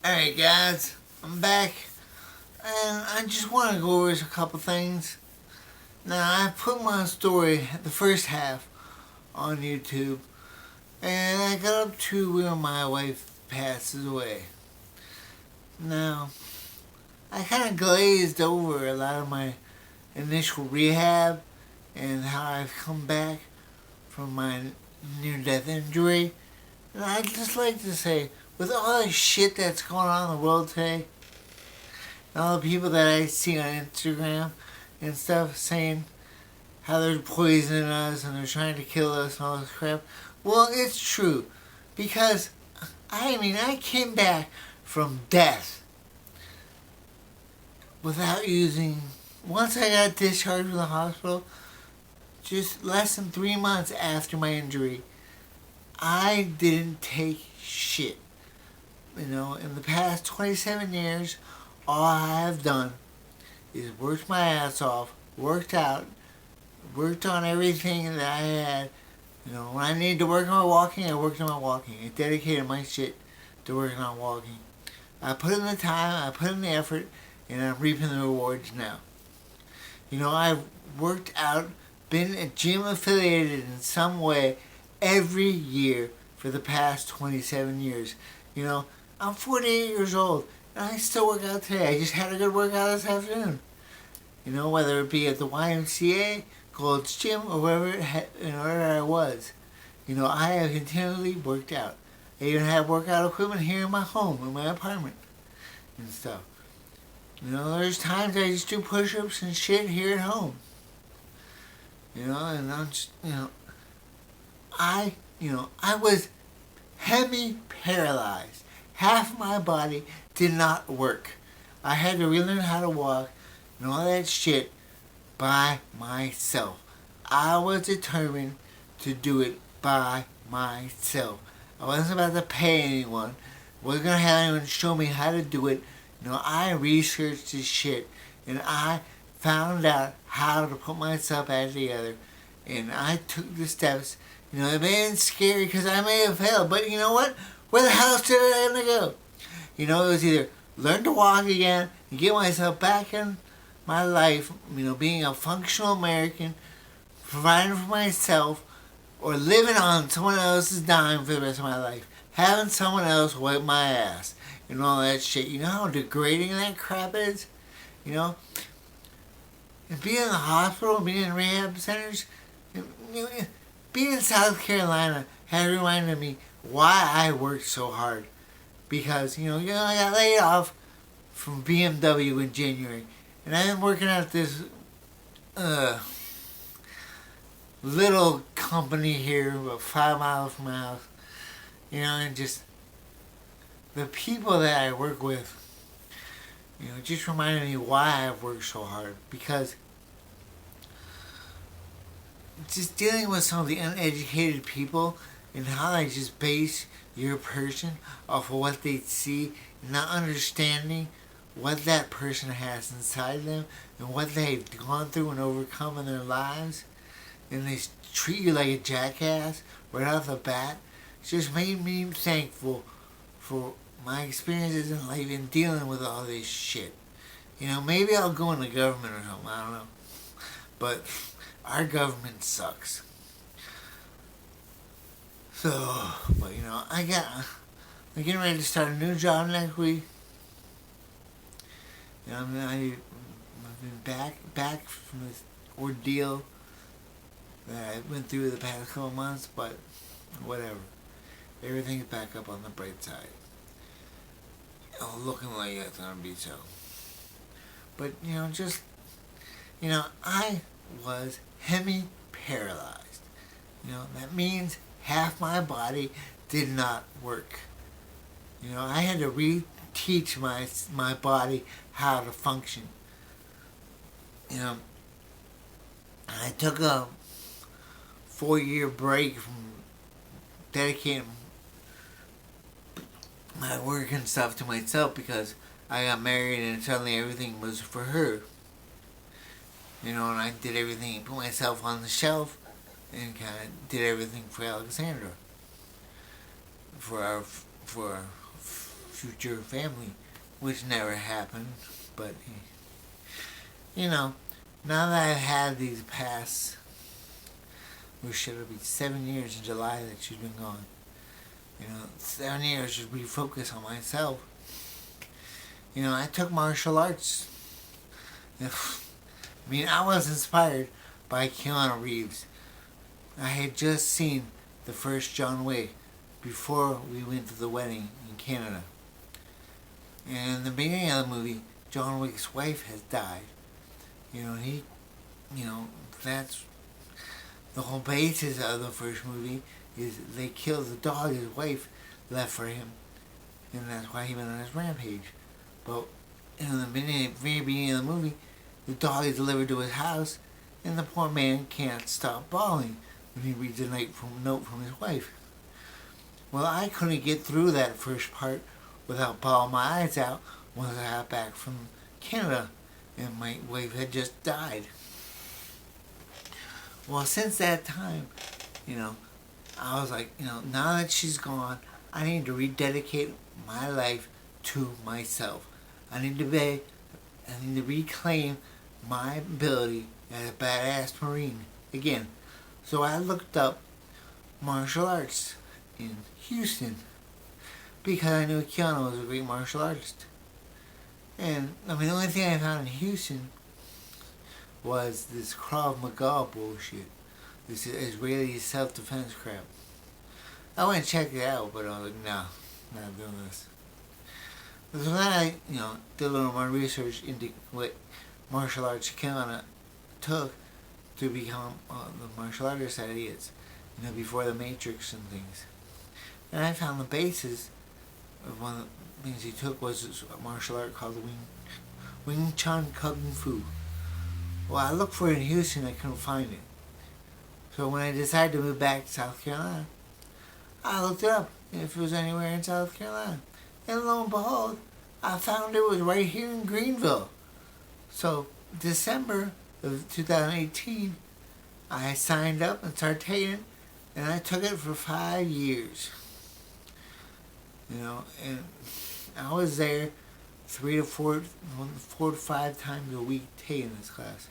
Alright guys, I'm back and I just want to go over a couple things. Now I put my story, the first half, on YouTube and I got up to where my wife passes away. Now, I kind of glazed over a lot of my initial rehab and how I've come back from my near-death injury. And I'd just like to say, with all the shit that's going on in the world today, and all the people that I see on Instagram and stuff saying how they're poisoning us and they're trying to kill us and all this crap, well, it's true. Because, I came back from death without using. Once I got discharged from the hospital, just less than 3 months after my injury, I didn't take shit. In the past 27 years, all I have done is worked my ass off, worked out, worked on everything that I had. When I needed to work on my walking, I worked on my walking. I dedicated my shit to working on walking. I put in the time, I put in the effort, and I'm reaping the rewards now. I've worked out, been a gym affiliated in some way every year for the past 27 years. I'm 48 years old, and I still work out today. I just had a good workout this afternoon. Whether it be at the YMCA, Gold's Gym, or wherever I was. I have continually worked out. I even have workout equipment here in my home, in my apartment, and stuff. There's times I just do push-ups and shit here at home. And I'm just, I was hemi-paralyzed. Half my body did not work. I had to relearn how to walk and all that shit by myself. I was determined to do it by myself. I wasn't about to pay anyone. I wasn't going to have anyone show me how to do it. I researched this shit and I found out how to put myself back together. And I took the steps. It may have been scary because I may have failed. But you know what? Where the hell did I going to go? It was either learn to walk again and get myself back in my life, being a functional American, providing for myself, or living on someone else's dime for the rest of my life. Having someone else wipe my ass and all that shit. You know how degrading that crap is? And being in the hospital, being in rehab centers, being in South Carolina had reminded me why I worked so hard. Because, I got laid off from BMW in January. And I've been working at this little company here about 5 miles from my house. And just the people that I work with, just reminded me why I've worked so hard. Because just dealing with some of the uneducated people and how they just base your person off of what they see, not understanding what that person has inside them and what they've gone through and overcome in their lives, and they treat you like a jackass right off the bat. It just made me thankful for my experiences in life in dealing with all this shit. Maybe I'll go in the government or something, I don't know. But our government sucks. So, but I'm getting ready to start a new job next week. I've been back from this ordeal that I went through the past couple months, but whatever. Everything's back up on the bright side. Looking like it's gonna be so. But I was hemi-paralyzed. That means half my body did not work. I had to reteach my body how to function. I took a 4-year break from dedicating my work and stuff to myself because I got married and suddenly everything was for her. And I did everything, put myself on the shelf and kind of did everything for Alexandra. For our future family, which never happened. But, you know, now that I've had these past, which it'll be 7 years in July that she's been gone, 7 years to refocus on myself. I took martial arts. I was inspired by Keanu Reeves. I had just seen the first John Wick before we went to the wedding in Canada. And in the beginning of the movie, John Wick's wife has died. That's the whole basis of the first movie is they killed the dog his wife left for him. And that's why he went on his rampage. But in the very beginning of the movie, the dog is delivered to his house, and the poor man can't stop bawling when he reads a note from his wife. Well, I couldn't get through that first part without bawling my eyes out once I got back from Canada, and my wife had just died. Well, since that time, I was like, now that she's gone, I need to rededicate my life to myself. I need to reclaim my ability as a badass Marine again. So I looked up martial arts in Houston because I knew Keanu was a great martial artist. And the only thing I found in Houston was this Krav Maga bullshit, this Israeli self-defense crap. I went and checked it out, but I was like, no, not doing this. So then I, did a little more research into what martial arts Keanu took to become the martial artist that he is, before the Matrix and things. And I found the basis of one of the things he took was this martial art called Wing Chun Kung Fu. Well, I looked for it in Houston, I couldn't find it. So when I decided to move back to South Carolina, I looked it up if it was anywhere in South Carolina. And lo and behold, I found it was right here in Greenville. So December of 2018, I signed up and started taking it, and I took it for 5 years. And I was there 4 to 5 times a week taking this class.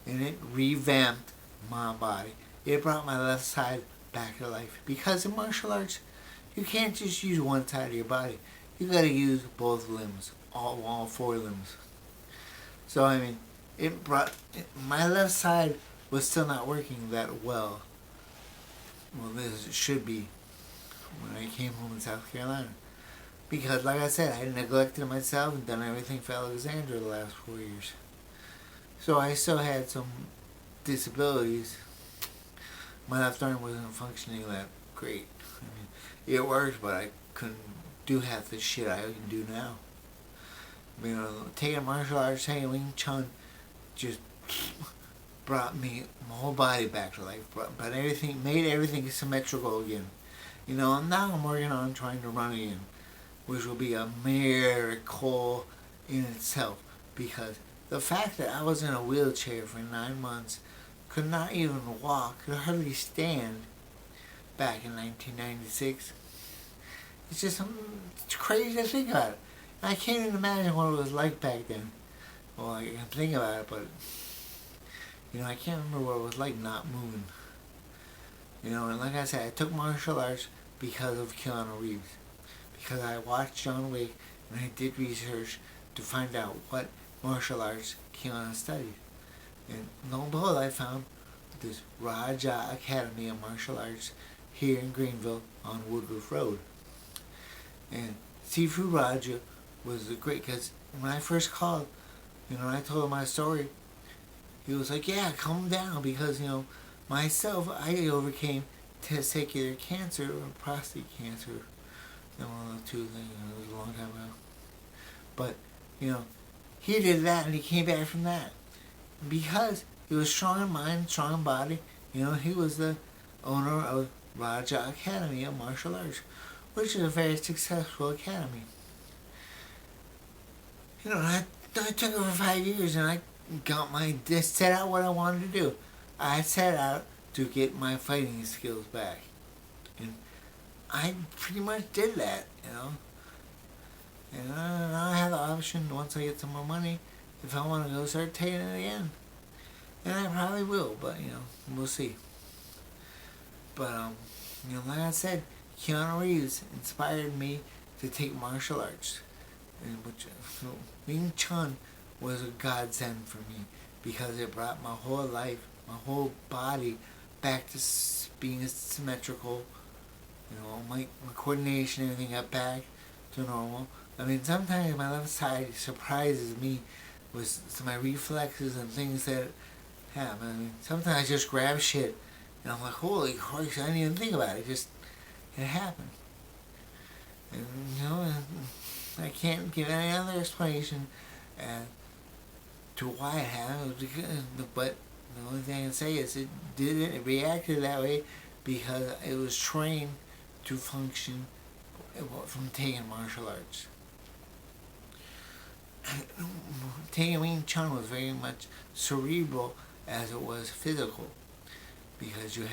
And it revamped my body. It brought my left side back to life. Because in martial arts, you can't just use one side of your body. You gotta use both limbs, all 4 limbs. So my left side was still not working that well. Well, as it should be when I came home in South Carolina. Because, like I said, I neglected myself and done everything for Alexandra the last 4 years. So I still had some disabilities. My left arm wasn't functioning that great. It worked, but I couldn't do half the shit I can do now. Taking martial arts, taking Wing Chun, just brought my whole body back to life. Made everything symmetrical again. And now I'm working on trying to run again, which will be a miracle in itself. Because the fact that I was in a wheelchair for 9 months, could not even walk, could hardly stand back in 1996, it's just crazy to think about it. I can't even imagine what it was like back then. Well, I can think about it, but I can't remember what it was like not moving. And like I said, I took martial arts because of Keanu Reeves. Because I watched John Wick and I did research to find out what martial arts Keanu studied. And lo and behold, I found this Raja Academy of Martial Arts here in Greenville on Woodruff Road. And Sifu Raja was great because when I first called, I told him my story, he was like, yeah, calm down because, myself, I overcame testicular cancer or prostate cancer. One of the two things, it was a long time ago. But, he did that and he came back from that. Because he was strong in mind, strong in body, he was the owner of Raja Academy of Martial Arts, which is a very successful academy. I took it for 5 years and I just set out what I wanted to do. I set out to get my fighting skills back. And I pretty much did that, option once I get some more money if I want to go start taking it again. And I probably will, but we'll see. But like I said, Keanu Reeves inspired me to take martial arts, and which Wing Chun was a godsend for me because it brought my whole life, my whole body back to being symmetrical. My coordination, everything got back to normal. I mean, sometimes my left side surprises me with my reflexes and things that happen. I mean, sometimes I just grab shit and I'm like, holy Christ, I didn't even think about it. It happened. And, I can't give any other explanation to why it happened. But the only thing I can say is it reacted that way because it was trained to function from taking martial arts. Taking Wing Chun was very much cerebral as it was physical, because we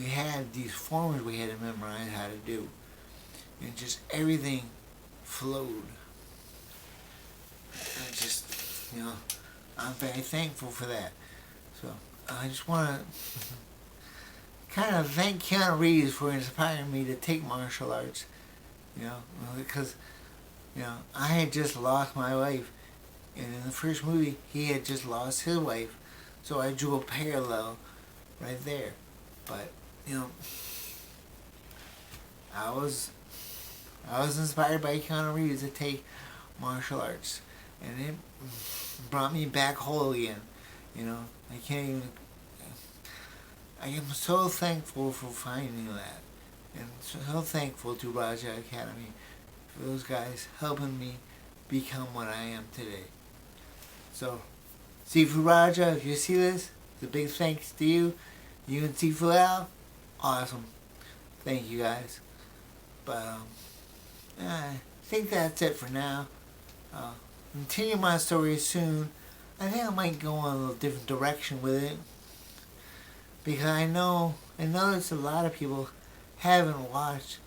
had these forms we had to memorize how to do, and just everything flowed. And just, I'm very thankful for that. So I just want to kind of thank Keanu Reeves for inspiring me to take martial arts. Because I had just lost my wife, and in the first movie he had just lost his wife, so I drew a parallel right there. But I was inspired by Keanu Reeves to take martial arts, and it brought me back whole again. I can't even. I am so thankful for finding that, and so thankful to Raja Academy for those guys helping me become what I am today. So, Sifu Raja, if you see this, it's a big thanks to you. You and Sifu Al, awesome. Thank you guys. But I think that's it for now. Continue my story soon. I think I might go on a little different direction with it, because I noticed a lot of people haven't watched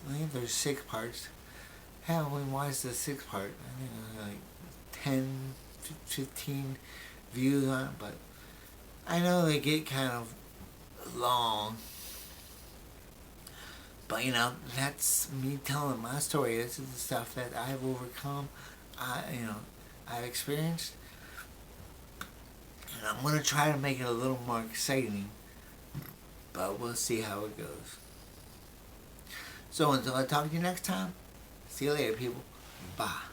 I think there's 6 parts. Haven't watched the 6th part. I think there's like 10, 15 views on it, but I know they get kind of long. But that's me telling my story. This is the stuff that I've overcome. I've experienced, and I'm gonna try to make it a little more exciting. But we'll see how it goes. So until I talk to you next time, see you later, people. Bye.